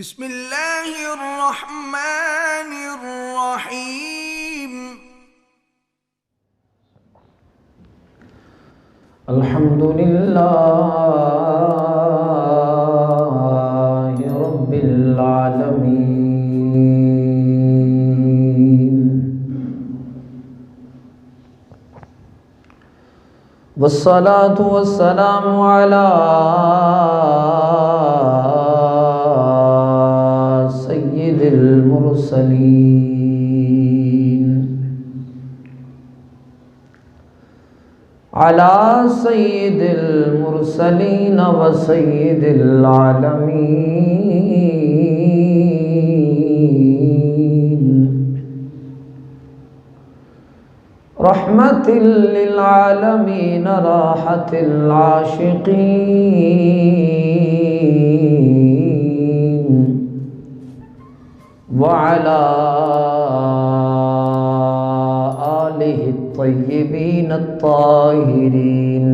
بسم اللہ الرحمن الرحیم الحمد للہ رب العالمین والصلاة والسلام علی سید المرسلین علی سید المرسلین و سید العالمین رحمت للعالمین راحت العاشقین وعلى آلہ الطیبین الطاہرین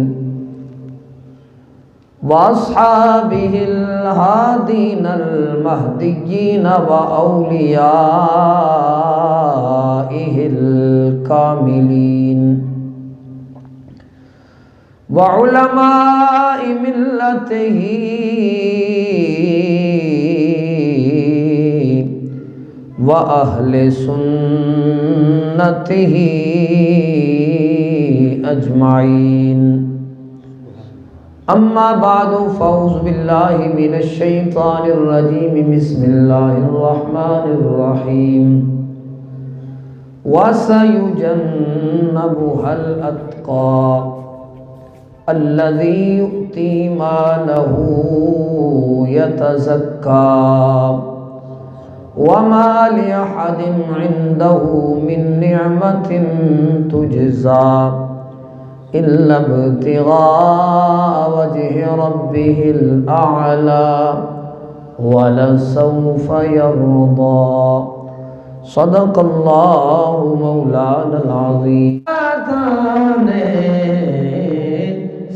واصحابہ الہادین المہدیین واولیائہ الکاملین وعلماء ملتہ وَأَهْلِ سُنَّتِهِ أَجْمَعِينَ أَمَّا بَعْدُ فَأَعُوذُ بِاللَّهِ مِنَ الشَّيْطَانِ الرَّجِيمِ بِسْمِ اللَّهِ الرَّحْمَنِ الرَّحِيمِ وَسَيُجَنَّبُهَا الْأَتْقَى الَّذِي يُؤْتِي مَالَهُ يَتَزَكَّى وَمَا لِأَحَدٍ عِندَهُ مِن نِّعْمَةٍ تُجْزَى إِلَّا ابْتِغَاءَ وَجْهِ رَبِّهِ الْأَعْلَى وَلَسَوْفَ يَرْضَى صدق اللہ مولانا العظیم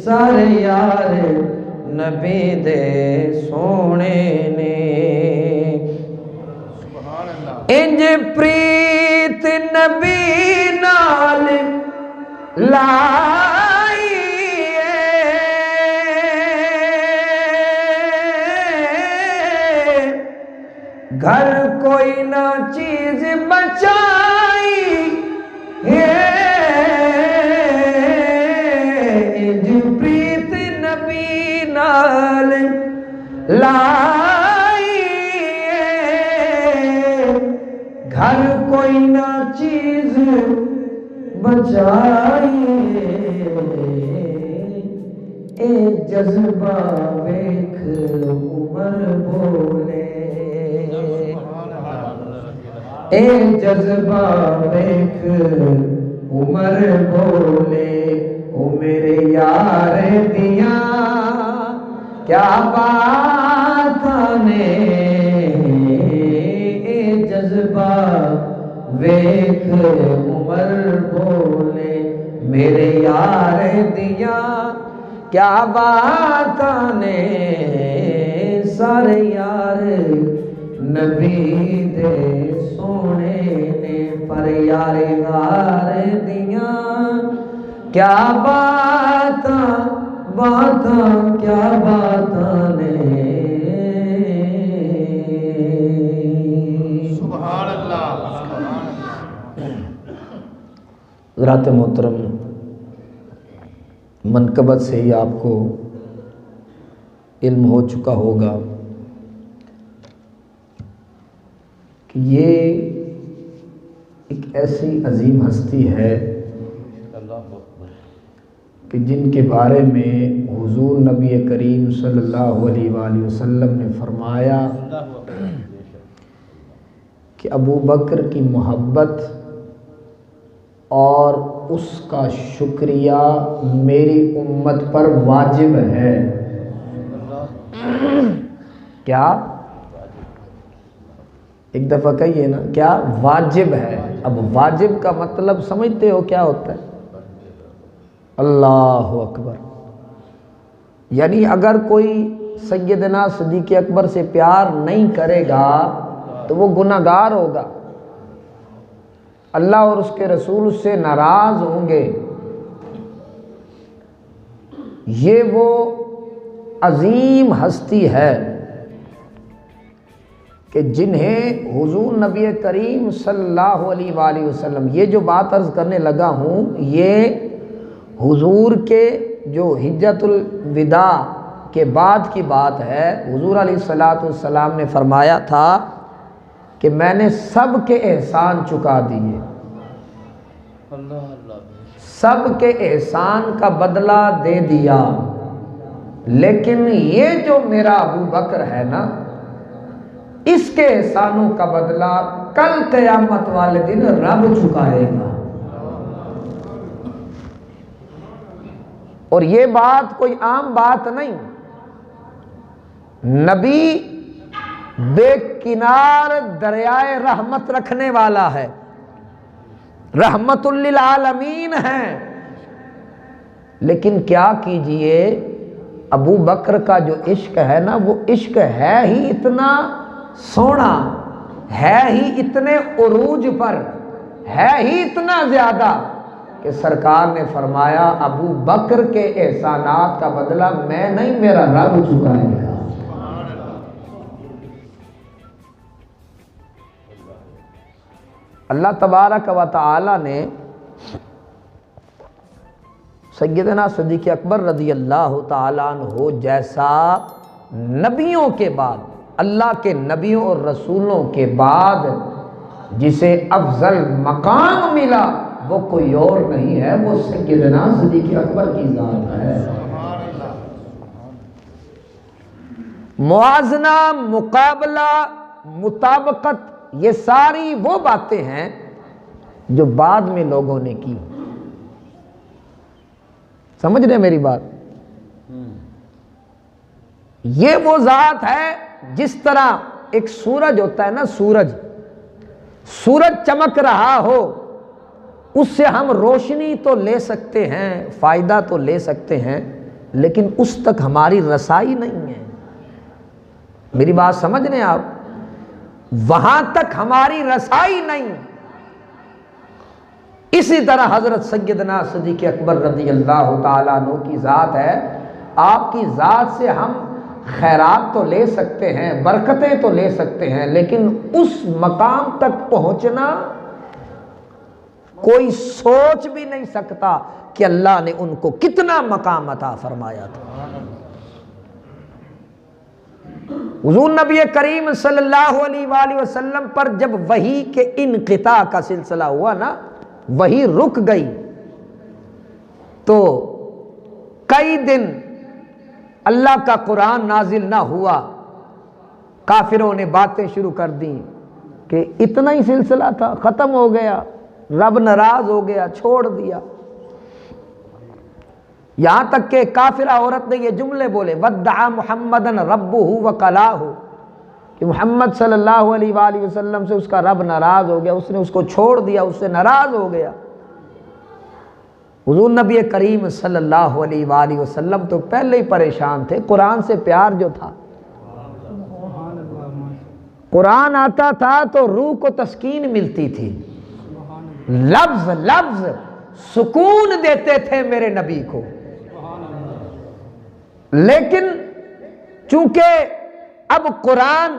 سارے یار نبی دے سونے نے انج پریت نبی نال لائی گھر کوئی نہ چیز بچائی انج پریت نبی نال لائی گھر کوئی نہ چیز بچائی اے جذبہ ویکھ عمر بولے اے جذبہ ویکھ عمر بولے او میرے یار دیاں کیا بات نے جذبہ ویکھ عمر بولے میرے یار دیاں کیا بات نے سارے یار نبی دے سونے نے پر یار غار دیاں کیا باتاں کیا باتاں نے حضرات محترم منقبت سے ہی آپ کو علم ہو چکا ہوگا کہ یہ ایک ایسی عظیم ہستی ہے کہ جن کے بارے میں حضور نبی کریم صلی اللہ علیہ وآلہ وسلم نے فرمایا کہ ابو بکر کی محبت اور اس کا شکریہ میری امت پر واجب ہے کیا ایک دفعہ کہیے نا کیا واجب ہے اب واجب کا مطلب سمجھتے ہو کیا ہوتا ہے اللہ اکبر یعنی اگر کوئی سیدنا صدیق اکبر سے پیار نہیں کرے گا تو وہ گناہگار ہوگا، اللہ اور اس کے رسول اس سے ناراض ہوں گے۔ یہ وہ عظیم ہستی ہے کہ جنہیں حضور نبی کریم صلی اللہ علیہ وآلہ وسلم، یہ جو بات عرض کرنے لگا ہوں یہ حضور کے جو حجۃ الوداع کے بعد کی بات ہے۔ حضور علیہ السلام نے فرمایا تھا کہ میں نے سب کے احسان چکا دیے، سب کے احسان کا بدلہ دے دیا، لیکن یہ جو میرا ابو بکر ہے نا، اس کے احسانوں کا بدلہ کل قیامت والے دن رب چکائے گا۔ اور یہ بات کوئی عام بات نہیں، نبی بے کنار دریائے رحمت رکھنے والا ہے، رحمت للعالمین ہے، لیکن کیا کیجئے ابو بکر کا جو عشق ہے نا، وہ عشق ہے ہی اتنا سونا، ہے ہی اتنے عروج پر، ہے ہی اتنا زیادہ کہ سرکار نے فرمایا ابو بکر کے احسانات کا بدلہ میں نہیں، میرا رب چکائے گا۔ اللہ تبارک و تعالی نے سیدنا صدیق اکبر رضی اللہ تعالیٰ عنہ جیسا نبیوں کے بعد، اللہ کے نبیوں اور رسولوں کے بعد جسے افضل مقام ملا، وہ کوئی اور نہیں ہے، وہ سیدنا صدیق اکبر کی ذات ہے۔ موازنہ، مقابلہ، مطابقت، یہ ساری وہ باتیں ہیں جو بعد میں لوگوں نے کی۔ سمجھ رہے میری بات؟ یہ وہ ذات ہے جس طرح ایک سورج ہوتا ہے نا، سورج چمک رہا ہو، اس سے ہم روشنی تو لے سکتے ہیں، فائدہ تو لے سکتے ہیں، لیکن اس تک ہماری رسائی نہیں ہے۔ میری بات سمجھ رہے ہیں آپ؟ وہاں تک ہماری رسائی نہیں۔ اسی طرح حضرت سیدنا صدیق اکبر رضی اللہ تعالیٰ عنہ کی ذات ہے، آپ کی ذات سے ہم خیرات تو لے سکتے ہیں، برکتیں تو لے سکتے ہیں، لیکن اس مقام تک پہنچنا کوئی سوچ بھی نہیں سکتا کہ اللہ نے ان کو کتنا مقام عطا فرمایا تھا۔ حضور نبی کریم صلی اللہ علیہ وآلہ وسلم پر جب وحی کے انقطاع کا سلسلہ ہوا نا، وحی رک گئی، تو کئی دن اللہ کا قرآن نازل نہ ہوا، کافروں نے باتیں شروع کر دیں کہ اتنا ہی سلسلہ تھا، ختم ہو گیا، رب ناراض ہو گیا، چھوڑ دیا۔ یہاں تک کہ کافرہ عورت نے یہ جملے بولے، وَدَّعَ مُحَمَّدًا رَبُّهُ وَقَلَاهُ، کہ محمد صلی اللہ علیہ وآلہ وسلم سے اس کا رب ناراض ہو گیا، اس نے اس کو چھوڑ دیا، اس سے ناراض ہو گیا۔ حضور نبی کریم صلی اللہ علیہ وآلہ وسلم تو پہلے ہی پریشان تھے، قرآن سے پیار جو تھا، قرآن آتا تھا تو روح کو تسکین ملتی تھی، لفظ لفظ سکون دیتے تھے میرے نبی کو۔ لیکن چونکہ اب قرآن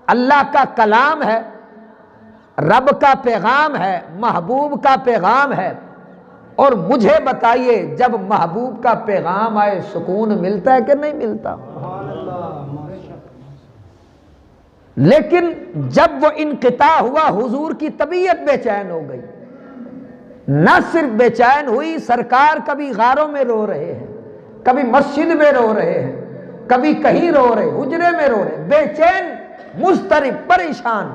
اللہ کا کلام ہے، رب کا پیغام ہے، محبوب کا پیغام ہے، اور مجھے بتائیے جب محبوب کا پیغام آئے سکون ملتا ہے کہ نہیں ملتا؟ لیکن جب وہ انقطاع ہوا، حضور کی طبیعت بے چین ہو گئی۔ نہ صرف بے چین ہوئی، سرکار کبھی غاروں میں رو رہے ہیں، کبھی مسجد میں رو رہے ہیں، کبھی کہیں رو رہے، حجرے میں رو رہے، بے چین، مضطرب، پریشان۔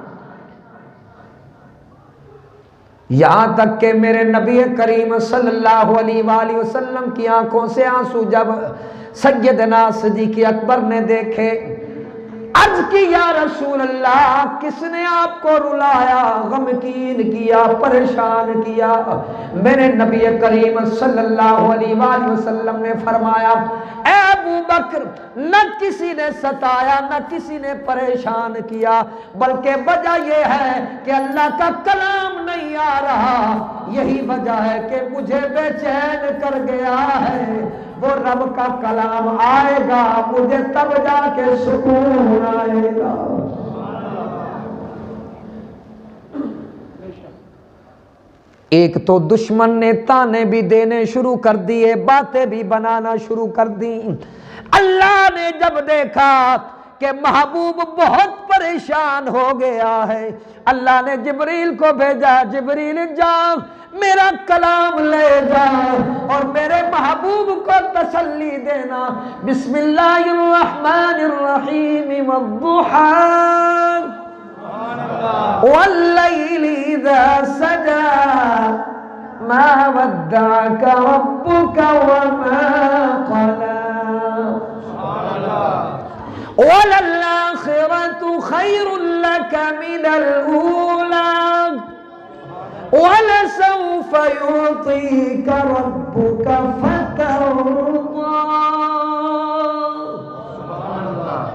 یہاں تک کہ میرے نبی کریم صلی اللہ علیہ وآلہ وسلم کی آنکھوں سے آنسو جب سیدنا صدیق اکبر نے دیکھے، عرض کی یا رسول اللہ، کس نے آپ کو رلایا، غمگین کیا، پریشان کیا؟ میرے نبی کریم صلی اللہ علیہ وآلہ وسلم نے فرمایا، اے ابو بکر بکر نہ کسی نے ستایا نہ کسی نے پریشان کیا، بلکہ وجہ یہ ہے کہ اللہ کا کلام نہیں آ رہا، یہی وجہ ہے کہ مجھے بے چین کر گیا ہے۔ وہ رب کا کلام آئے گا مجھے تب جا کے سکون آئے گا۔ ایک تو دشمن نے تانے بھی دینے شروع کر دیے، باتیں بھی بنانا شروع کر دی۔ اللہ نے جب دیکھا کہ محبوب بہت پریشان ہو گیا ہے، اللہ نے جبریل کو بھیجا، جبریل جاؤ میرا کلام لے جاؤ اور میرے محبوب کو تسلی دینا۔ بسم اللہ الرحمن الرحیم والضحی واللیل اذا سجى ما ودعك ربك وما قلى وللآخرة خير لك من الأولى وَلَسَوْفَ يُعْطِيكَ رَبُّكَ فَتَرْضَى۔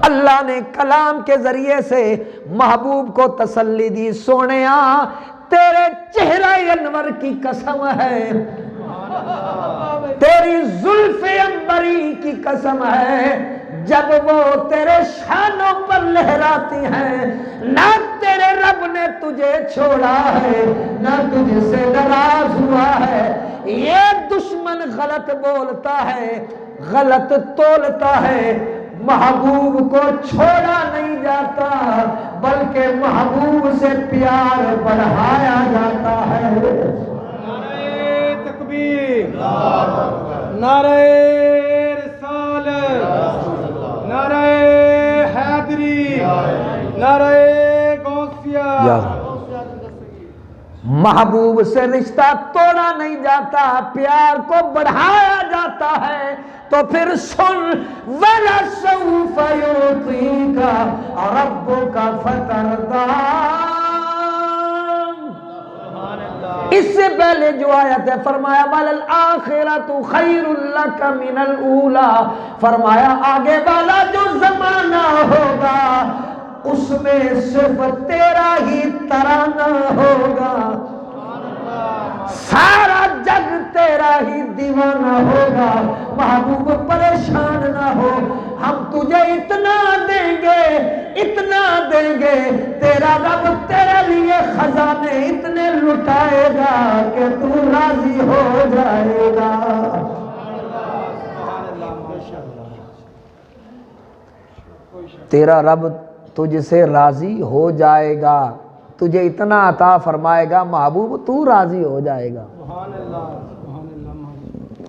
اللہ نے کلام کے ذریعے سے محبوب کو تسلی دی، سونیا تیرے چہرہ انور کی قسم ہے، تیری زلف عنبری کی قسم ہے، جب وہ تیرے شانوں پر لہراتی ہیں، نہ تیرے رب نے تجھے چھوڑا ہے نہ تجھ سے ناراض ہوا ہے۔ یہ دشمن غلط بولتا ہے، غلط تولتا ہے، محبوب کو چھوڑا نہیں جاتا بلکہ محبوب سے پیار بڑھایا جاتا ہے۔ نعرہ تکبیر، نعرہ رسالت، نعرہ حیدری، نعرہ غوثیہ۔ محبوب سے رشتہ توڑا نہیں جاتا، پیار کو بڑھایا جاتا ہے۔ تو پھر سن، وَلَسَوْفَ يُعْطِيكَ رَبُّكَ فَتَرْضَى۔ اس سے پہلے جو آیت ہے فرمایا وَلَلْآخِرَةُ خَيْرٌ لَكَ مِنَ الْأُولَى، فرمایا آگے والا جو زمانہ ہوگا اس میں صرف تیرا ہی ترانہ ہوگا، سارا جگ تیرا ہی دیوانہ ہوگا۔ محبوب پریشان نہ ہو، ہم تجھے اتنا دیں گے اتنا دیں گے، تیرا رب تیرے لیے خزانے اتنے لٹائے گا کہ تو راضی ہو جائے گا۔ تیرا رب تجھ سے راضی ہو جائے گا، تجھے اتنا عطا فرمائے گا محبوب تو راضی ہو جائے گا۔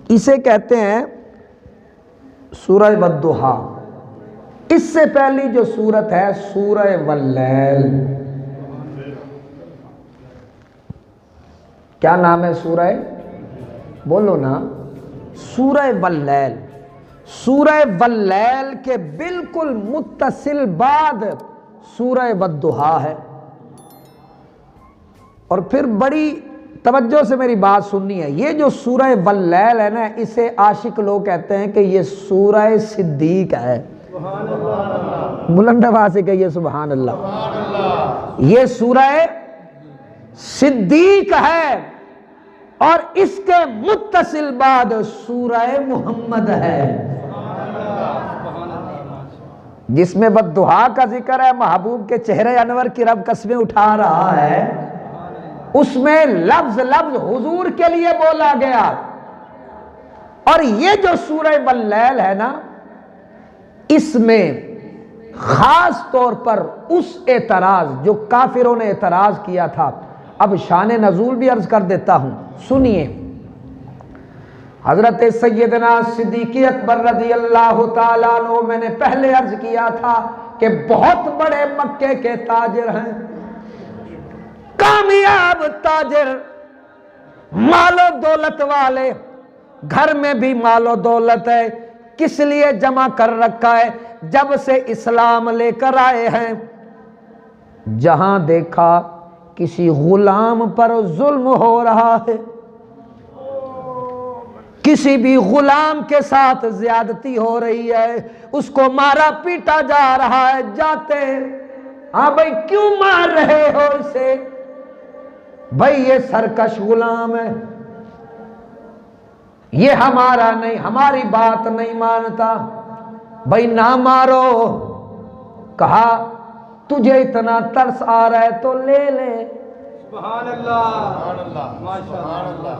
اسے کہتے ہیں سورہ والضحیٰ۔ اس سے پہلی جو سورت ہے سورہ واللیل۔ کیا نام ہے سورہ؟ بولو نا، سورہ واللیل۔ سورہ واللیل کے بالکل متصل بعد سورہ والضحیٰ ہے۔ اور پھر بڑی توجہ سے میری بات سننی ہے، یہ جو سورہ واللیل ہے نا، اسے عاشق لوگ کہتے ہیں کہ یہ سورہ صدیق ہے۔ بلند آواز سے کہیے سبحان اللہ۔ یہ سورہ صدیق ہے اور اس کے متصل بعد سورہ محمد ہے، جس میں والضحیٰ کا ذکر ہے، محبوب کے چہرے انور کی رب قسمیں اٹھا رہا ہے۔ اس میں لفظ لفظ حضور کے لیے بولا گیا۔ اور یہ جو سورہ واللیل ہے نا، اس میں خاص طور پر اس اعتراض جو کافروں نے اعتراض کیا تھا، اب شان نزول بھی عرض کر دیتا ہوں، سنیے۔ حضرت سیدنا صدیق اکبر رضی اللہ تعالیٰ عنہ، میں نے پہلے عرض کیا تھا کہ بہت بڑے مکے کے تاجر ہیں، کامیاب تاجر، مال و دولت والے، گھر میں بھی مال و دولت ہے، کس لیے جمع کر رکھا ہے؟ جب سے اسلام لے کر آئے ہیں، جہاں دیکھا کسی غلام پر ظلم ہو رہا ہے، کسی بھی غلام کے ساتھ زیادتی ہو رہی ہے، اس کو مارا پیٹا جا رہا ہے، جاتے ہاں بھائی کیوں مار رہے ہو اسے؟ بھائی یہ سرکش غلام ہے، یہ ہمارا نہیں، ہماری بات نہیں مانتا، بھائی نہ مارو۔ کہا تجھے اتنا ترس آ رہا ہے تو لے لے۔ سبحان اللہ، ماشاء اللہ۔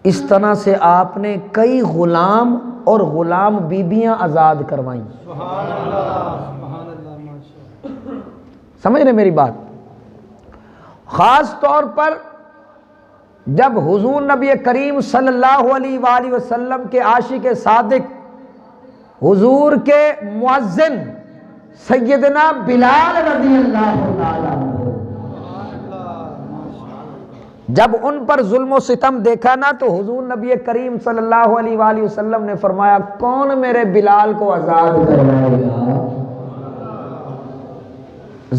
اس طرح سے آپ نے کئی غلام اور غلام بیبیاں آزاد کروائیں۔ سبحان اللہ، سبحان اللہ، ماشاء اللہ۔ سمجھ رہے میری بات؟ خاص طور پر جب حضور نبی کریم صلی اللہ علیہ وآلہ وسلم کے عاشق صادق حضور کے مؤذن سیدنا بلال رضی اللہ تعالیٰ عنہ، جب ان پر ظلم و ستم دیکھا نا تو حضور نبی کریم صلی اللہ علیہ وآلہ وسلم نے فرمایا کون میرے بلال کو آزاد کروائے گا؟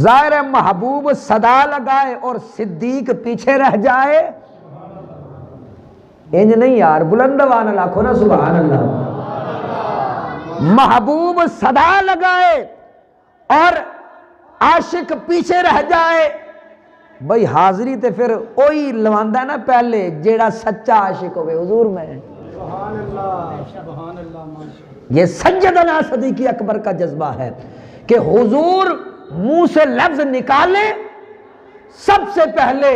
ظاہر محبوب صدا لگائے اور صدیق پیچھے رہ جائے، انج نہیں یار، بلند آواز نال آکھو نا سبحان اللہ۔ محبوب صدا لگائے اور عاشق پیچھے رہ جائے، بھئی حاضری تے پھر اوہی لواندا نا پہلے جیڑا سچا عاشق ہوئے حضور میں۔ سبحان اللہ، سبحان اللہ، ماشاء اللہ۔ یہ سیدنا صدیق اکبر کا جذبہ ہے کہ حضور منہ سے لفظ نکالے، سب سے پہلے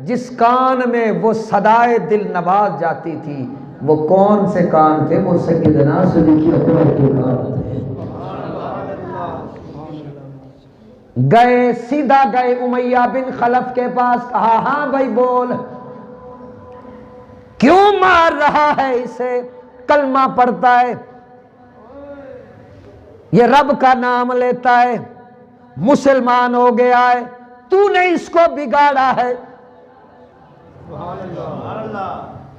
جس کان میں وہ صدائے دل نواز جاتی تھی وہ کون سے کان تھے؟ وہ سیدنا صدیق اکبر کے کان تھے۔ گئے سیدھا گئے امیہ بن خلف کے پاس، کہا ہاں بھائی بول، کیوں مار رہا ہے اسے؟ کلمہ پڑھتا ہے، یہ رب کا نام لیتا ہے، مسلمان ہو گیا ہے، تو نے اس کو بگاڑا ہے،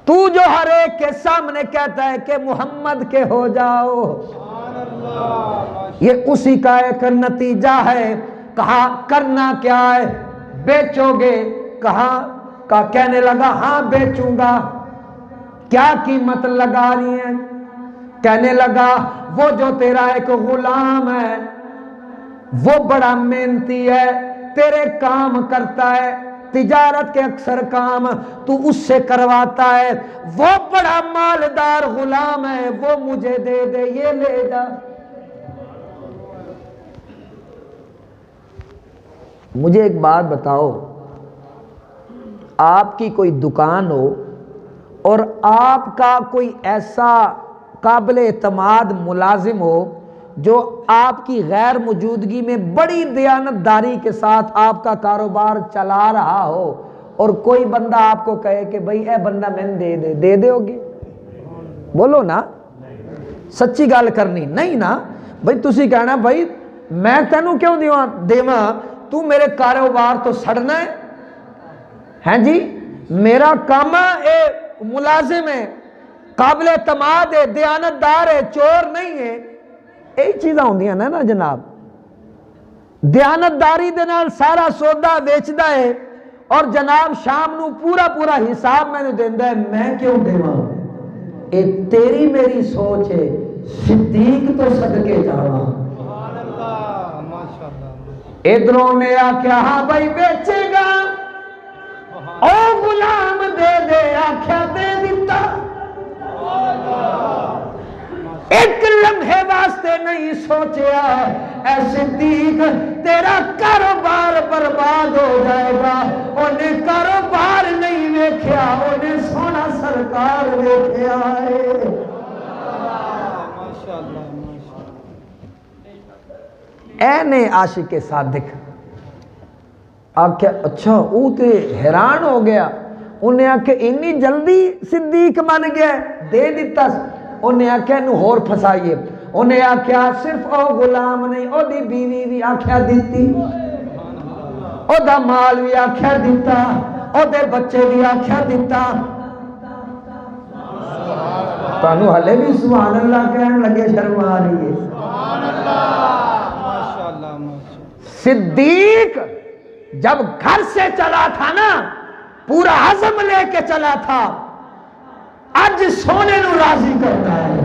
تو جو ہر ایک کے سامنے کہتا ہے کہ محمد کے ہو جاؤ، یہ اسی کا ایک نتیجہ ہے۔ کہا کرنا کیا ہے؟ بیچو گے؟ کہا کہنے لگا ہاں بیچوں گا۔ کیا قیمت لگا رہی ہیں؟ کہنے لگا وہ جو تیرا ایک غلام ہے وہ بڑا محنتی ہے، تیرے کام کرتا ہے، تجارت کے اکثر کام تو اس سے کرواتا ہے، وہ بڑا مالدار غلام ہے، وہ مجھے دے دے، یہ لے جا۔ مجھے ایک بات بتاؤ، آپ کی کوئی دکان ہو اور آپ کا کوئی ایسا قابل اعتماد ملازم ہو جو آپ کی غیر موجودگی میں بڑی دیانتداری کے ساتھ آپ کا کاروبار چلا رہا ہو، اور کوئی بندہ آپ کو کہے کہ بھئی اے بندہ میں نے دے دے ہوگی؟ بولو نا، سچی گل کرنی نہیں نا بھئی، تسی کہنا بھئی میں تینوں کیوں دیواں، تو میرے کاروبار تو سڑنا ہے، ہیں جی میرا کام اے ملازم ہے، قابل اعتماد ہے، دیانتدار ہے، چور نہیں ہے، یہی چیزاں ہوندیاں نا جناب۔ دیانتداری دے نال سارا سودا بیچدا ہے اور جناب شام نو پورا پورا حساب میں نے دیندا ہے، میں کیوں دیواں؟ اے تیری میری سوچ ہے، صدیق تو صدقے جاواں۔ سبحان اللہ، ماشاء اللہ۔ ادھروں نے آکھیا ہاں بھائی بیچے گا، او غلام دے دے، آکھیا دے دیتا۔ ایک لمحے واسطے نہیں سوچیا اے صدیق تیرا کاروبار برباد ہو جائے گا، انہیں کاروبار نہیں ویکھیا، انہیں سونا سرکار ویکھیا ہے۔ ماشاء اللہ، ماشاء اللہ۔ اے نے عاشق صادق آکھیا اچھا، وہ تے حیران ہو گیا، انہیں آکھیا اتنی جلدی صدیق بن گیا، دے دیتا۔ انہیں آکھیا انہوں ہور پھسائیے، انہیں آکھیا صرف او غلام نہیں، او دی بیوی بھی آکھیا دیتی، او دا مال بھی آکھیا دیتا، او دے بچے بھی آکھیا دیتا۔ تانوں ہلے بھی سبحان اللہ کہنے لگے، شرم آ رہی ہے۔ صدیق جب گھر سے چلا تھا نا، پورا عزم لے کے چلا تھا، اج سونے نو راضی کرنا ہے.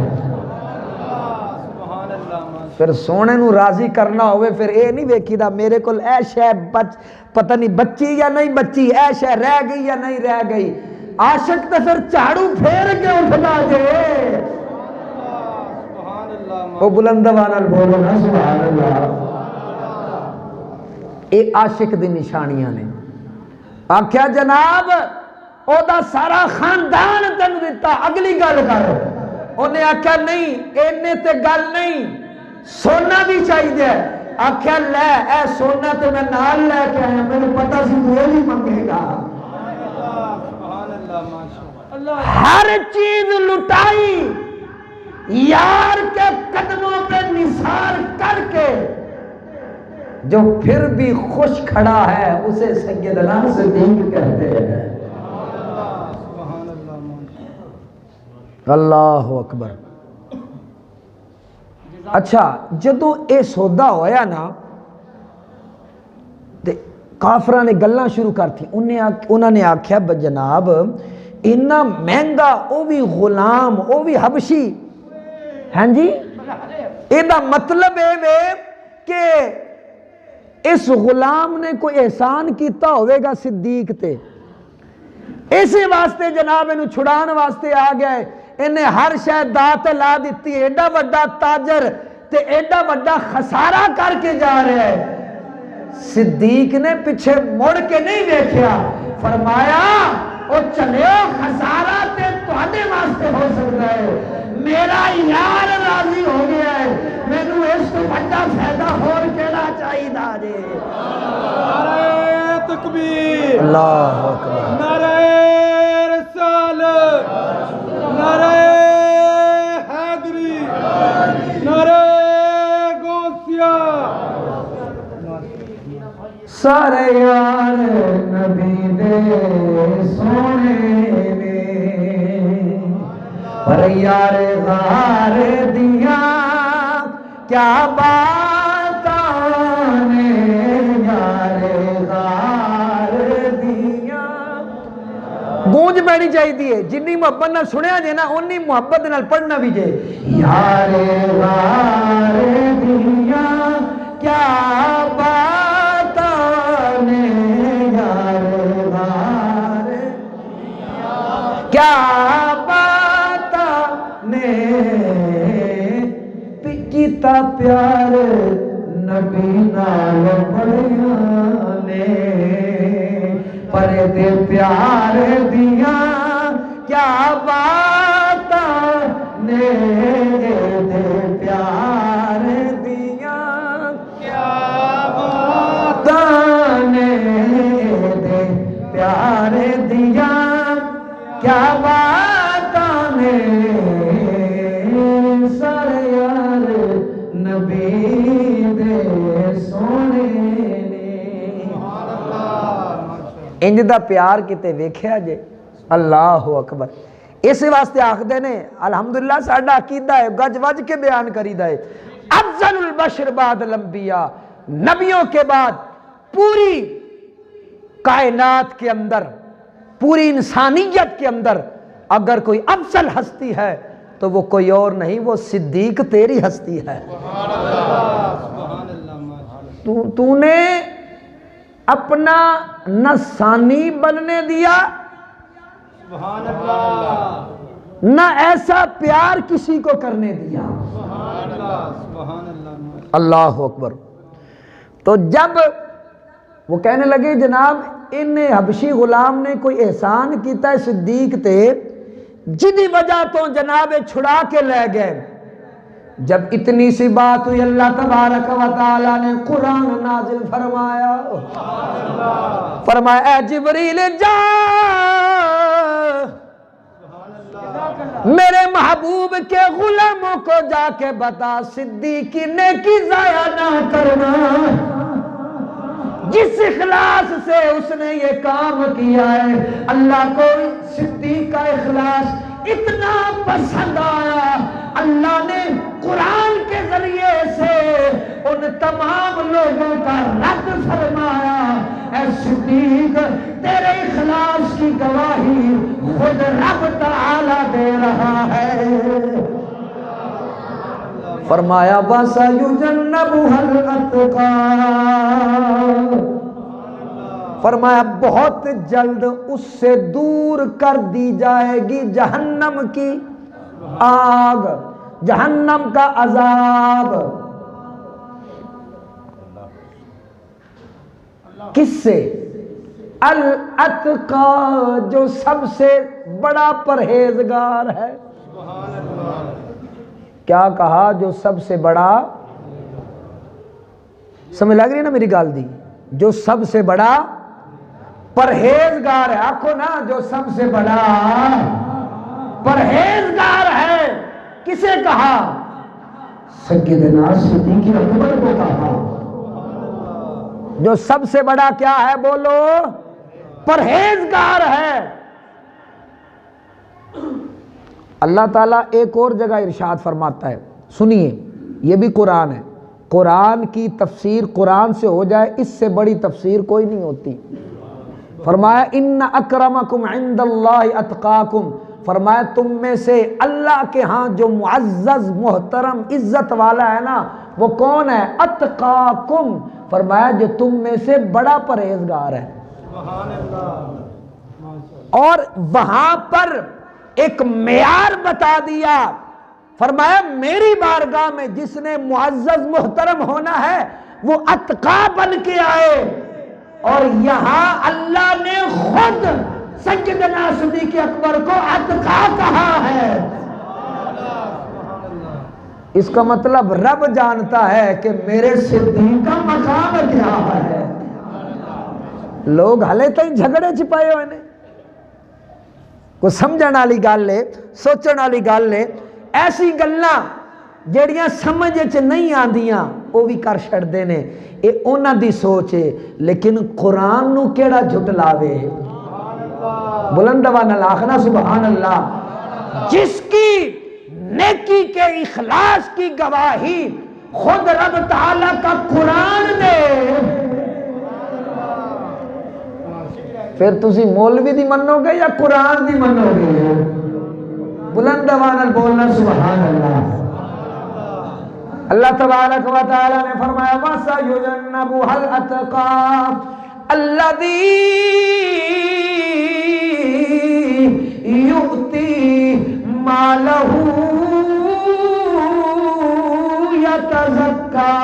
سبحان اللہ ماشاء پھر سونے نو راضی کرنا ہوئے پھر اے نہیں ویکھی دا میرے کول اے شے پتہ نہیں بچی یا نہیں بچی, اے شے رہ گئی یا نہیں رہ گئی. عاشق تو پھر جھاڑو پھیر کے اٹھدا جے. اللہ او بلند آواز بولو نا سبحان اللہ. اے عاشق دی نشانیاں نے. آکھیا جناب او دا سارا خاندان تینوں دتا, اگلی گل کر. انہیں آکھیا نہیں اینے تے گل نہیں, سونا بھی چاہیے. آکھیا لے اے سونا تے میں نال لے کے آیا, مینوں پتہ سی تو یہ منگے گا. سبحان اللہ ماشاء اللہ. ہر چیز لٹائی, یار کے قدموں پہ نثار کر کے جو پھر بھی خوش کھڑا ہے اسے سیدنا صدیق کہتے ہیں. سبحان اللہ ماشاء اللہ اکبر. اچھا جدو اے سودا ہویا نا تے کافراں نے گلاں شروع کرتی. انہوں نے آکھیا جناب اتنا مہنگا, او بھی غلام, او بھی حبشی. ہاں جی اے دا مطلب اے کہ اس غلام نے کوئی احسان کیتا ہوئے گا صدیق تے, اسی واسطے جناب انہوں چھڑان واسطے آ گئے. انہیں ہر شاید دات لا دیتی. ایڈا وڈا تاجر تے ایڈا وڈا خسارہ کر کے جا رہے ہیں. صدیق نے پیچھے مڑ کے نہیں دیکھیا, فرمایا او چلے خسارہ تے تواڈے واسطے ہو سکتا ہے, میرا یار راضی ہو گیا ہے, مینوں اس تو بڑا فائدہ ہور کیڑا چاہیدا جے. نعرہ تکبیر, اللہ اکبر. نعرہ رسالت, نعرہ حیدری, نعرہ غوثیہ. سارے یار نبی دے سونے نے, پر یار غار دیا کیا باتاں نے, یار غار دیا. گونج بڑی چاہیے, جنی محبت نال سنیا جے نا انی محبت نال پڑھنا بھی جے. یار غار دیا کیا باتاں نے, یار غار کیا کیتا پیار نبی نال بڑیاں نے, پر دے پیار دیا کیا باتاں نے, دے پیار دیا کیا باتاں نے, دے پیار دیا کیا باتاں نے. سارے یار نبی دے سونے نے. انج دا پیار کتے ویکھیا جے. اللہ اکبر. اس واسطے آخدے نے الحمدللہ ساڈا عقیدہ ہے, گج وج کے بیان کریدا ہے, افضل البشر بعد الانبیاء, نبیوں کے بعد پوری کائنات کے اندر, پوری انسانیت کے اندر اگر کوئی افضل ہستی ہے تو وہ کوئی اور نہیں, وہ صدیق تیری ہستی ہے. سبحان اللہ ماشاء اللہ. تو نے اپنا نہ ثانی بننے دیا, سبحان اللہ, نہ ایسا پیار کسی کو کرنے دیا. سبحان اللہ, سبحان اللہ. اللہ اکبر. تو جب وہ کہنے لگے جناب ان حبشی غلام نے کوئی احسان کیتا ہے صدیق تے, جدی وجہ تو جناب چھڑا کے لے گئے. جب اتنی سی بات ہوئی اللہ تبارک و تعالی نے قرآن نازل فرمایا, فرمایا اے جبریل جا میرے محبوب کے غلاموں کو جا کے بتا صدیق کی نیکی ضائع نہ کرنا, جس اخلاص سے اس نے یہ کام کیا ہے اللہ کو صدیق کا اخلاص اتنا پسند آیا, اللہ نے قرآن کے ذریعے سے ان تمام لوگوں کا رد فرمایا. اے صدیق تیرے اخلاص کی گواہی خود رب تعالی دے رہا ہے۔ فرمایا وَسَيُجَنَّبُهَا الْأَتْقَى، فرمایا بہت جلد اس سے دور کر دی جائے گی جہنم کی آگ، جہنم کا عذاب۔ کس سے؟ الاتقى، جو سب سے بڑا پرہیزگار ہے۔ کیا کہا؟ جو سب سے بڑا، سمجھ لگ رہی ہے نا میری گال دی؟ جو سب سے بڑا پرہیزگار ہے، آنکھو نا، جو سب سے بڑا پرہیزگار ہے۔ کسے کہا؟ سیدنا صدیق اکبر کو کہا۔ جو سب سے بڑا کیا ہے؟ بولو، پرہیزگار ہے۔ اللہ تعالیٰ ایک اور جگہ ارشاد فرماتا ہے، سنیے، یہ بھی قرآن ہے۔ قرآن کی تفسیر قرآن سے ہو جائے، اس سے بڑی تفسیر کوئی نہیں ہوتی۔ فرمایا ان اکرمکم عند اللہ اتقاکم، فرمایا تم میں سے اللہ کے ہاں جو معزز محترم عزت والا ہے نا، وہ کون ہے؟ اتقاکم، فرمایا جو تم میں سے بڑا پرہیزگار ہے۔ اور وہاں پر ایک معیار بتا دیا، فرمایا میری بارگاہ میں جس نے معزز محترم ہونا ہے وہ اتقا بن کے آئے۔ اور یہاں اللہ نے خود سیدنا صدیق اکبر کو اتقا کہا ہے۔ اس کا مطلب رب جانتا ہے کہ میرے صدیق کا مقام کیا ہے۔ لوگ ہلے تک جھگڑے چھپائے ہوئے نے، کوئی سمجھن والی گل ہے، سوچن والی گل ہے۔ ایسی گلاں جیڑیاں سمجھ چ نہیں آندیاں وہ بھی کر چھڑدے نے، اے انہاں دی سوچ ہے۔ لیکن قرآن نو کیڑا جھٹلاوے؟ بلند آواز آخنا سبحان اللہ۔ جس کی نیکی کے اخلاص کی گواہی خود رب تعالیٰ کا قرآن دے، پھر تسی مولوی دی منو گے یا قرآن دی منو گے؟ بلند آواز بولنا سبحان اللہ۔ اللہ تبارک و تعالی نے فرمایا وَسَيُجَنَّبُهَا الْأَتْقَى الَّذِي يُؤْتِي مَالَهُ يَتَزَكَّى،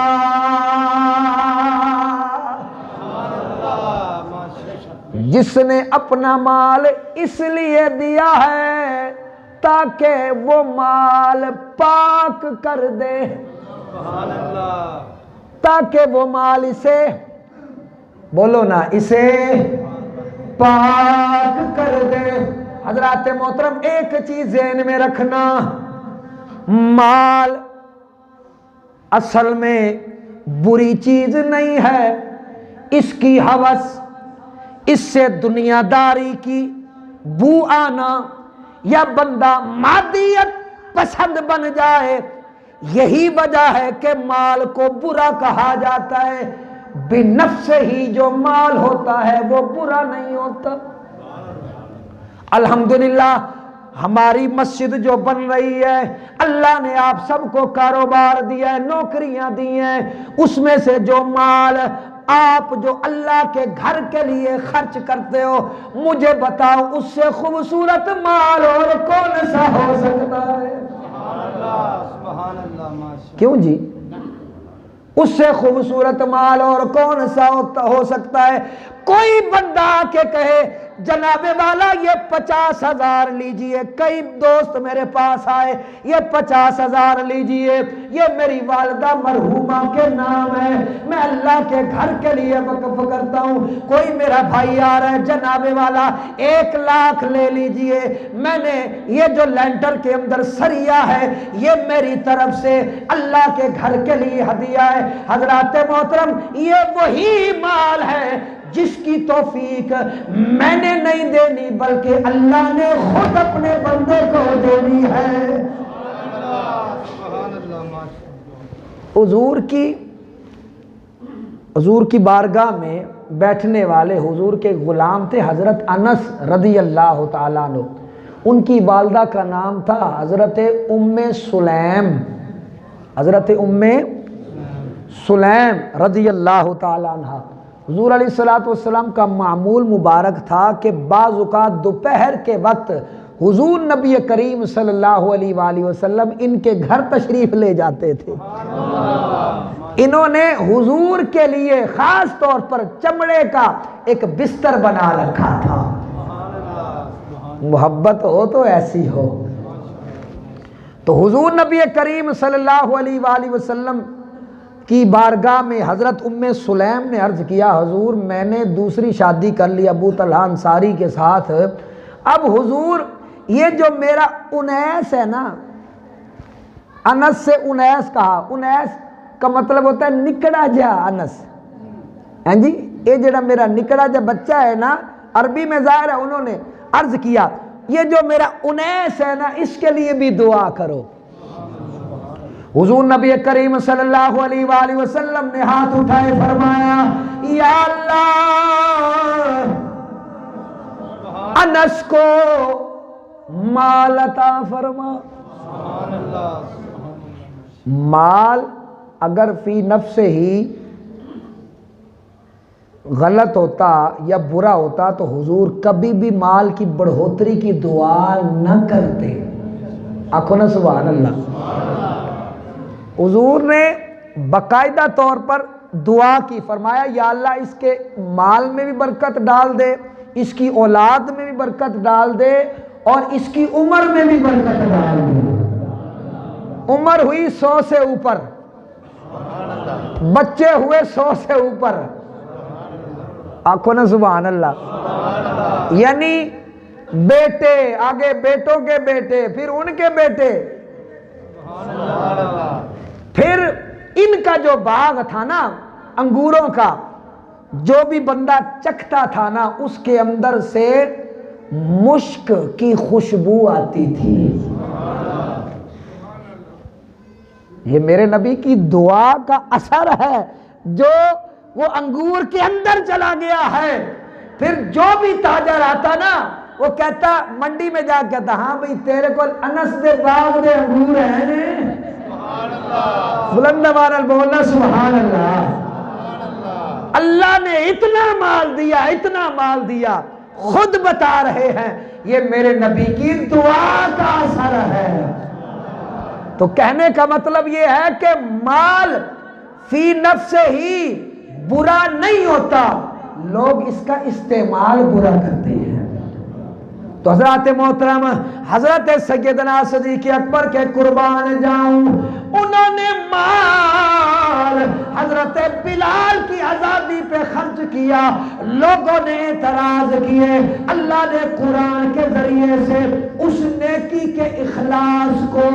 جس نے اپنا مال اس لیے دیا ہے تاکہ وہ مال پاک کر دے، تاکہ وہ مال اسے، بولو نا، اسے پاک کر دے۔ حضرات محترم ایک چیز ذہن میں رکھنا، مال اصل میں بری چیز نہیں ہے، اس کی ہوس، اس سے دنیا داری کی بو آنا یا بندہ مادیت پسند بن جائے، یہی وجہ ہے کہ مال کو برا کہا جاتا ہے۔ بنفس ہی جو مال ہوتا ہے وہ برا نہیں ہوتا۔ الحمدللہ ہماری مسجد جو بن رہی ہے، اللہ نے آپ سب کو کاروبار دیا ہے، نوکریاں دی ہیں، اس میں سے جو مال آپ جو اللہ کے گھر کے لیے خرچ کرتے ہو، مجھے بتاؤ اس سے خوبصورت مال اور کون سا ہو سکتا ہے؟ سبحان اللہ، ماشاءاللہ۔ کیوں جی؟ اس سے خوبصورت مال اور کون سا ہو سکتا ہے؟ کوئی بندہ آ کے کہے جناب والا یہ 50,000 لیجئے، کئی دوست میرے پاس آئے، یہ 50,000 لیجئے، یہ میری والدہ مرحومہ کے نام ہے، میں اللہ کے گھر کے لیے وقف کرتا ہوں۔ کوئی میرا بھائی آ رہا ہے، جناب والا 1 لاکھ لے لیجئے، میں نے یہ جو لینٹر کے اندر سریا ہے یہ میری طرف سے اللہ کے گھر کے لیے ہدیہ ہے۔ حضرات محترم یہ وہی مال ہے جس کی توفیق میں نے نہیں دینی بلکہ اللہ نے خود اپنے بندے کو دینی ہے۔ حضور کی حضور کی بارگاہ میں بیٹھنے والے حضور کے غلام تھے حضرت انس رضی اللہ تعالیٰ عنہ. ان کی والدہ کا نام تھا حضرت ام سلیم. حضرت ام سلیم رضی اللہ تعالیٰ عنہ. حضور علیہ الصلوۃ والسلام کا معمول مبارک تھا کہ بعض اوقات دوپہر کے وقت حضور نبی کریم صلی اللہ علیہ وآلہ وسلم ان کے گھر تشریف لے جاتے تھے. انہوں نے حضور کے لیے خاص طور پر چمڑے کا ایک بستر بنا رکھا تھا. محبت ہو تو ایسی ہو. تو حضور نبی کریم صلی اللہ علیہ وآلہ وسلم کی بارگاہ میں حضرت ام سلیم نے عرض کیا حضور میں نے دوسری شادی کر لی ابو طلحہ انصاری کے ساتھ. اب حضور یہ جو میرا انیس ہے نا، انس سے انیس کہا، انیس کا مطلب ہوتا ہے نکڑا جا انس. ہاں جی، یہ جڑا میرا نکڑا جا بچہ ہے نا، عربی میں ظاہر ہے انہوں نے عرض کیا یہ جو میرا انیس ہے نا اس کے لیے بھی دعا کرو. حضور نبی کریم صلی اللہ علیہ وآلہ وسلم نے ہاتھ اٹھائے فرمایا یا اللہ انس کو مال عطا فرما. مال اگر فی نفس ہی غلط ہوتا یا برا ہوتا تو حضور کبھی بھی مال کی بڑھوتری کی دعا نہ کرتے. آنکھوں نا سبحان اللہ. حضور نے باقاعدہ طور پر دعا کی، فرمایا یا اللہ اس کے مال میں بھی برکت ڈال دے، اس کی اولاد میں بھی برکت ڈال دے، اور اس کی عمر میں بھی برکت ڈال دے. عمر ہوئی 100 سے اوپر، بچے ہوئے 100 سے اوپر. آنکھوں نا سبحان اللہ. یعنی بیٹے آگے بیٹوں کے بیٹے پھر ان کے بیٹے، پھر ان کا جو باغ تھا نا انگوروں کا، جو بھی بندہ چکھتا تھا نا اس کے اندر سے مشک کی خوشبو آتی تھی. یہ میرے نبی کی دعا کا اثر ہے جو وہ انگور کے اندر چلا گیا ہے. پھر جو بھی تاجر آتا نا وہ کہتا منڈی میں جا کہتا ہاں بھئی تیرے کو انس دے باغ دے انگور ہیں نے. بلند آواز بولنا سبحان اللہ. اللہ نے اتنا مال دیا، اتنا مال دیا، خود بتا رہے ہیں یہ میرے نبی کی دعا کا اثر ہے. تو کہنے کا مطلب یہ ہے کہ مال فی نفس ہی برا نہیں ہوتا، لوگ اس کا استعمال برا کرتے ہیں. تو حضرت محترم حضرت سیدنا صدیق اکبر کے قربان جاؤں، انہوں نے مال حضرت بلال کی آزادی پہ خرچ کیا. لوگوں نے اعتراض کیے، اللہ نے قرآن کے ذریعے سے اس نیکی کے اخلاص کو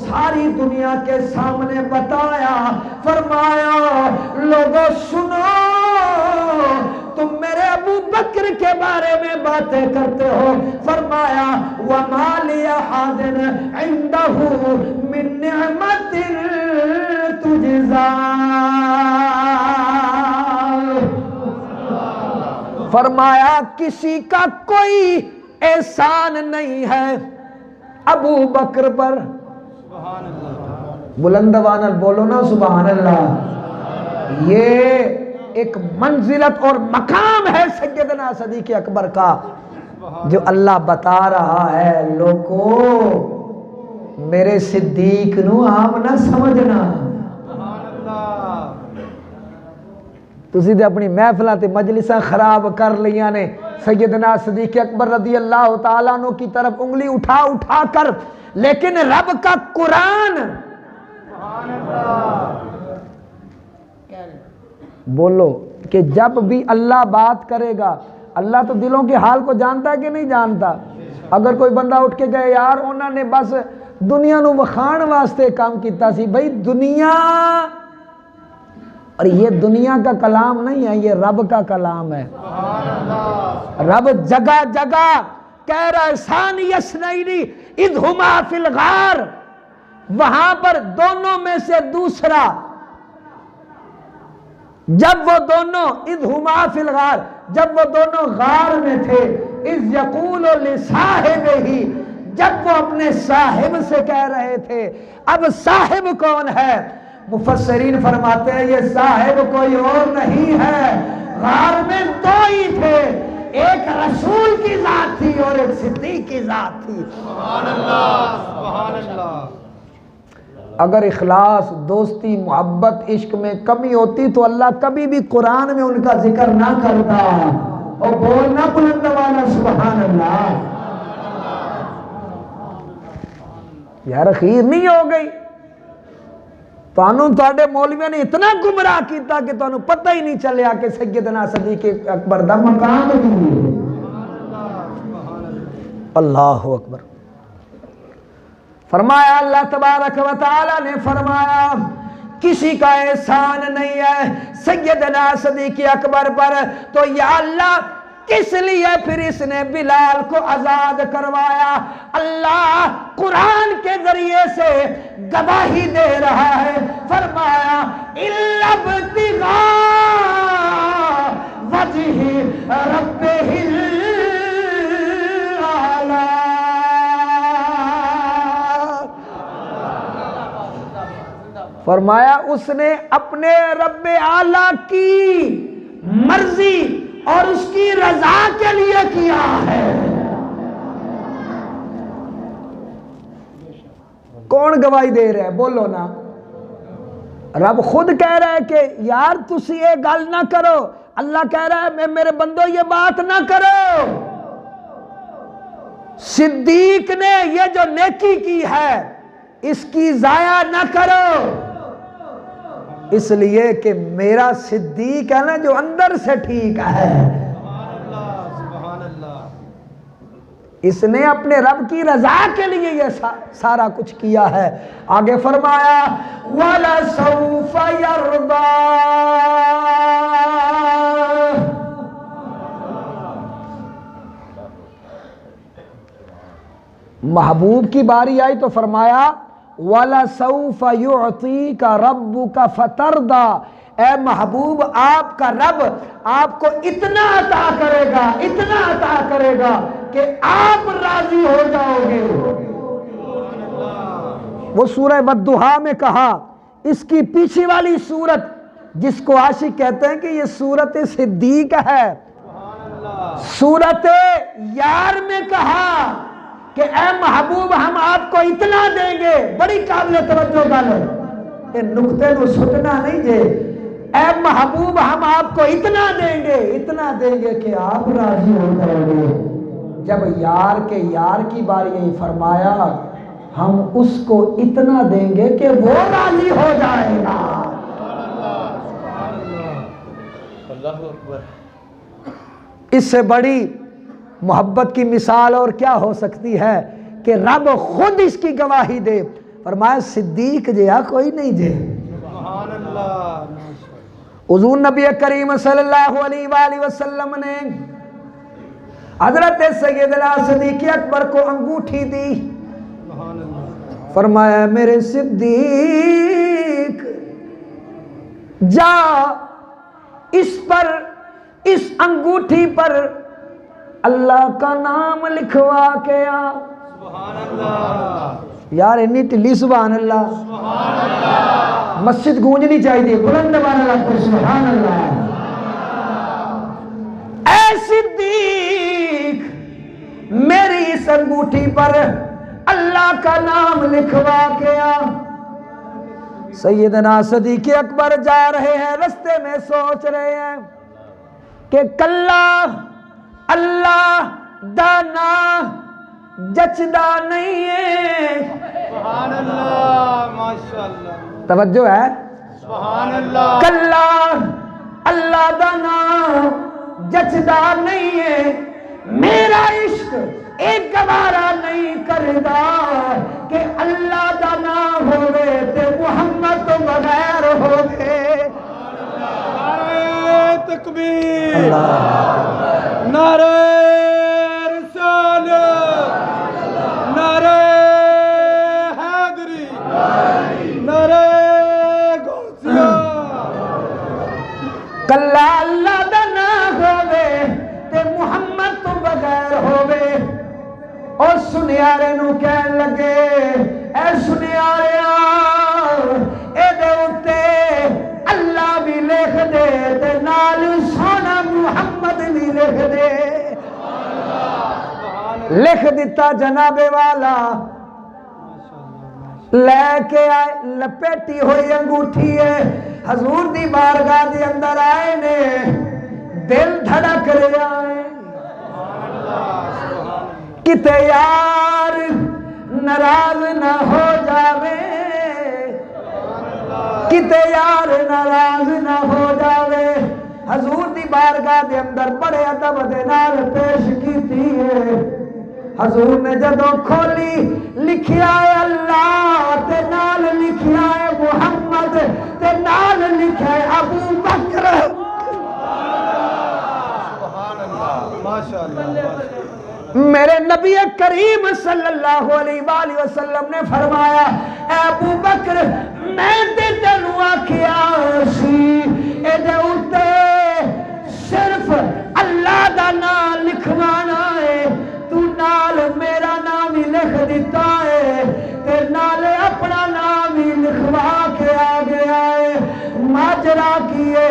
ساری دنیا کے سامنے بتایا. فرمایا لوگوں سنو، تم میرے ابو بکر کے بارے میں باتیں کرتے ہو. فرمایا وَمَا لِأَحَدٍ عِندَهُ مِن نِعْمَةٍ تُجْزَىٰ. فرمایا کسی کا کوئی احسان نہیں ہے ابو بکر پر. بلند آواز بولو نا سبحان اللہ. یہ ایک منزلت اور مقام ہے سیدنا صدیق اکبر کا جو اللہ بتا رہا ہے لوگوں میرے صدیق نو آپ نہ سمجھنا. تسی تے اپنی محفلاں تے مجلساں خراب کر لیاں نے. سیدنا صدیق اکبر رضی اللہ تعالیٰ عنہ کی طرف انگلی اٹھا اٹھا کر، لیکن رب کا قرآن بولو کہ جب بھی اللہ بات کرے گا، اللہ تو دلوں کے حال کو جانتا ہے کہ نہیں جانتا. اگر کوئی بندہ اٹھ کے گئے یار انہوں نے بس دنیا نو وکھان واسطے کام کیتا سی، بھئی دنیا، اور یہ دنیا کا کلام نہیں ہے، یہ رب کا کلام ہے. رب جگہ جگہ کہہ رہا ہے ثانی اثنین اذ ہما فی الغار، وہاں پر دونوں میں سے دوسرا جب وہ دونوں اذ ہما فی الغار، جب وہ دونوں غار میں تھے، اذ یقول لصاحبہ، جب وہ اپنے صاحب سے کہہ رہے تھے۔ اب صاحب کون ہے؟ مفسرین فرماتے ہیں یہ صاحب کوئی اور نہیں ہے، غار میں دو ہی تھے، ایک رسول کی ذات تھی اور ایک صدیق کی ذات تھی۔ سبحان اللہ سبحان اللہ۔ اگر اخلاص، دوستی، محبت، عشق میں کمی ہوتی تو اللہ کبھی بھی قرآن میں ان کا ذکر نہ کرتا۔ اور بولنا بلند والا سبحان اللہ۔ یار خیر نہیں ہو گئی تواڈے مولویوں نے اتنا گمراہ کیتا کہ تانوں پتہ ہی نہیں چلیا کہ سیدنا صدیق اکبر دا مقام ہے۔ اللہ اکبر۔ فرمایا اللہ تبارک و تعالی نے فرمایا کسی کا احسان نہیں ہے سیدنا صدیق اکبر پر، تو یا اللہ کس لیے پھر اس نے بلال کو آزاد کروایا؟ اللہ قرآن کے ذریعے سے گواہی دے رہا ہے، فرمایا اِلَّا ابْتِغَاءَ وَجْهِ رَبِّهِ الْأَعْلَىٰ۔ فرمایا اس نے اپنے رب اعلیٰ کی مرضی اور اس کی رضا کے لیے کیا ہے۔ کون گواہی دے رہے ہیں؟ بولو نا۔ رب خود کہہ رہا ہے کہ یار تسی یہ گل نہ کرو، اللہ کہہ رہا ہے میرے بندو یہ بات نہ کرو۔ صدیق نے یہ جو نیکی کی ہے اس کی ضائع نہ کرو، اس لیے کہ میرا صدیق ہے نا جو اندر سے ٹھیک ہے۔ سبحان اللہ۔ اس نے اپنے رب کی رضا کے لیے یہ سارا کچھ کیا ہے۔ آگے فرمایا وَلَسَوْفَ يَرْضَىٰ۔ محبوب کی باری آئی تو فرمایا وَلَسَوْفَ يُعْطِيكَ رَبُّكَ فَتَرْضَىٰ۔ اے محبوب آپ کا رب آپ کو اتنا عطا کرے گا، اتنا عطا کرے گا کہ آپ راضی ہو جاؤ گے۔ وہ سورہ والضحیٰ میں کہا، اس کی پیچھے والی سورت جس کو عاشق کہتے ہیں کہ یہ سورت صدیق ہے، سورت یار میں کہا کہ اے محبوب ہم آپ کو اتنا دیں گے۔ بڑی قابل توجہ گل ہے، یہ نقطے کو سٹنا نہیں جے۔ اے محبوب ہم آپ کو اتنا دیں گے کہ آپ راضی ہو جائیں گے۔ جب یار کی باری یہی فرمایا ہم اس کو اتنا دیں گے کہ وہ راضی ہو جائے گا۔ اس سے بڑی محبت کی مثال اور کیا ہو سکتی ہے کہ رب خود اس کی گواہی دے۔ فرمایا صدیق جیا کوئی نہیں جے۔ سبحان اللہ۔ حضور نبی کریم صلی اللہ علیہ وآلہ وسلم نے حضرت سیدنا صدیق اکبر کو انگوٹھی دی، سبحان اللہ۔ فرمایا میرے صدیق جا اس انگوٹھی پر اللہ کا نام لکھوا کے آ۔ سبحان اللہ۔ یار انی ٹلی سبحان اللہ، سبحان اللہ۔ مسجد گونجنی چاہیے بلند والا کو سبحان اللہ۔ اے صدیق میری اس انگوٹھی پر اللہ کا نام لکھوا کے آ۔ سیدنا صدیق اکبر جا رہے ہیں، رستے میں سوچ رہے ہیں کہ کلا اللہ دانا جچدا نہیں ہے۔ سبحان اللہ ماشاءاللہ۔ توجہ ہے، سبحان اللہ۔ کلا اللہ دانا جچدا نہیں ہے، میرا عشق ایک گوارا نہیں کردا کہ اللہ دا نام ہوئے تے محمد تو بغیر ہوئے۔ نعرہ تکبیر، نعرہ رسالت، نعرہ حیدری، نعرہ غوثیہ۔ کلا اللہ دا نہ ہووے تے محمد تو بغیر ہووے او سنیارے نو کہن لگے اے سنیاریا اے دے اتے اللہ بھی لکھ دے تے نال سونا محمد بھی لکھ دے لکھ دیتا جناب والا لے کے آئے لپیٹی ہوئی انگوٹھی ہے حضور دی بارگاہ دی اندر آئے نے دل دھڑک رہا ہے کتے یار ناراض نہ ہو جاوے کتے یار ناراض نہ ہو جاوے حضور دی بارگاہ دے اندر بڑے ادب دے نال پیش کیتی ہے حضور نے جدو کھولی لکھیا ہے اللہ تے نال لکھیا ہے محمد تے نال لکھیا ہے ابو بکر میرے نبی کریم صلی اللہ علیہ وآلہ وسلم نے فرمایا اے ابو بکر میں تے تینوں آکھیا سی اے دے اُتے صرف اللہ دا نام لکھوانا ہے تو نال میرا نام ہی لکھ دیتا ہے تے نال اپنا نام ہی لکھوا کے آ گیا ہے ماجرا کیے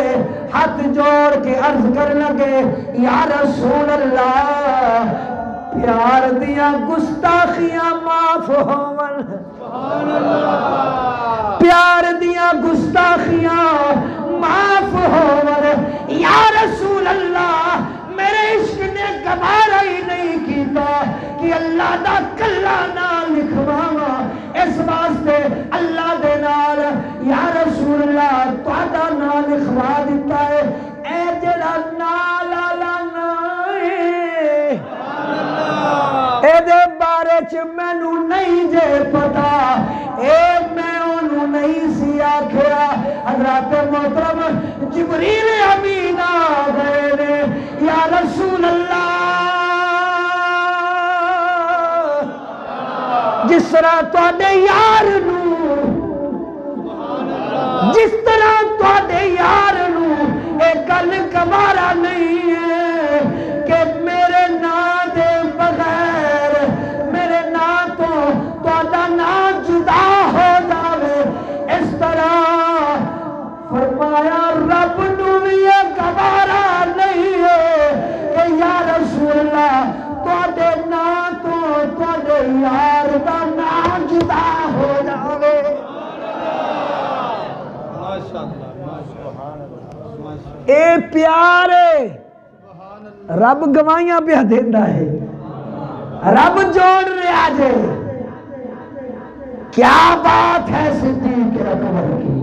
ہاتھ جوڑ کے عرض کر لگے یا رسول اللہ پیار دیا گستاخیاں معاف ہون پیار دیا گستاخیاں معاف ہون یا رسول اللہ میرے عشق نے گوارا ہی نہیں کیتا کہ اللہ دا کلا نام لکھواوا اس واسطے اللہ دے نال یا رسول اللہ تہاڈا نام لکھوا دیتا ہے اے جڑا نال والا اے دے بارے چ مینوں نہیں جے پتا اے میں اونوں نہیں سی آکھیا حضرت محترم جبریل امین آ گئے نے یا رسول اللہ جس طرح تواڈے یار نو جس طرح تواڈے یار نو اے گل گوارا نہیں ہے کہ میرے نام دے بغیر میرے نام تو تواڈا نام جدا ہو جاوے اس طرح فرمایا رب نو یہ گوارا نہیں ہے کہ یا رسول اللہ تواڈے نام تو تواڈے یار دا نام جدا ہو جاوے اے پیار رب گواہیاں پہ دیندا ہے رب جوڑ رہا جے کیا بات ہے صدیق اکبر کی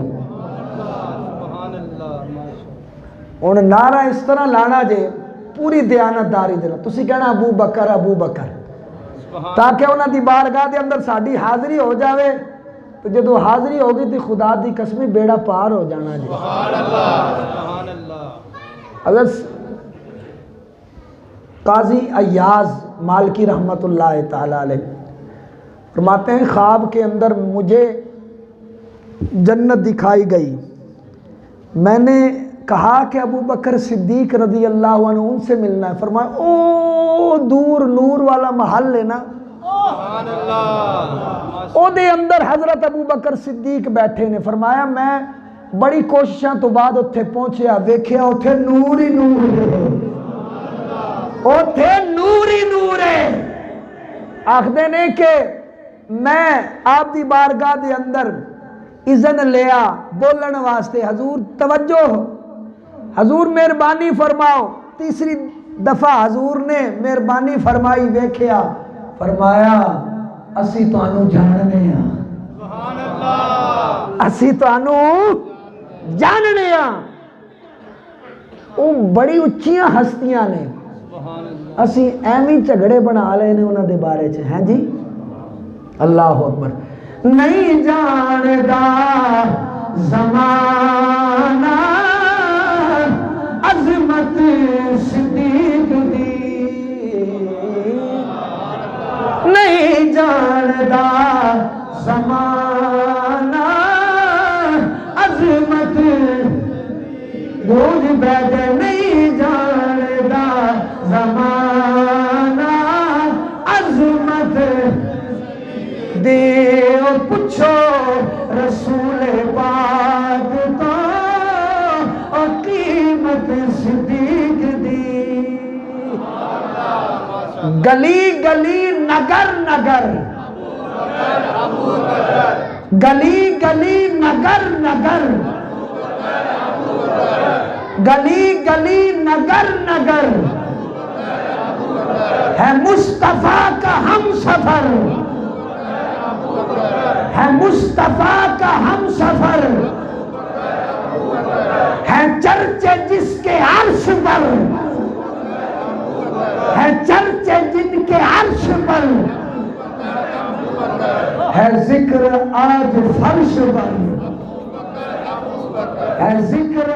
ان نعرہ اس طرح لانا جے پوری دیانت داری دینا تسی کہنا ابو بکر تاکہ انہاں دی بارگاہ دے اندر ساڈی حاضری ہو جاوے تو جدو حاضری ہوگی تھی خدا دی قسمی بیڑا پار ہو جانا جی اگر قاضی ایاز مالکی رحمت اللہ تعالی علیہ فرماتے ہیں خواب کے اندر مجھے جنت دکھائی گئی میں نے کہا کہ ابو بکر صدیق رضی اللہ عنہ ان سے ملنا ہے فرمایا او دور نور والا محل ہے نا او دے اندر حضرت ابو بکر صدیق بیٹھے نے فرمایا میں بڑی کوششاں تو بعد اتھے پہنچیا ویکھیا اتھے نور ہی نور ہے اتھے نور ہی نور ہے آخدے نے کہ میں آپ دی بارگاہ دے اندر اذن لیا بولن واسطے حضور توجہ حضور مہربانی فرماؤ تیسری دفعہ حضور نے مہربانی فرمائی ویکھیا فرمایا اسی تانوں جاننے ہیں اسی تانوں جاننے ہیں وہ بڑی اچھیاں ہستیاں نے اسی ایویں جھگڑے بنا لے نے انہاں دے بارے چ ہیں جی اللہ اکبر نہیں جاندا زمانہ عظمت صدیق دی نہیں جاندا زمانہ عظمت روز عبید نہیں جاندا زمانہ عظمت دیو پوچھو رسول پاک تو اور قیمت صدیق دی گلی گلی نگر نگر گلی گلی نگر نگر گلی گلی نگر نگر ہے مصطفیٰ کا ہم سفر ہے مصطفیٰ کا ہم سفر ہے چرچے جس کے عرش پر ہے چرچے جن کے عرش پر ہے ذکر آج فرش پر ہے ذکر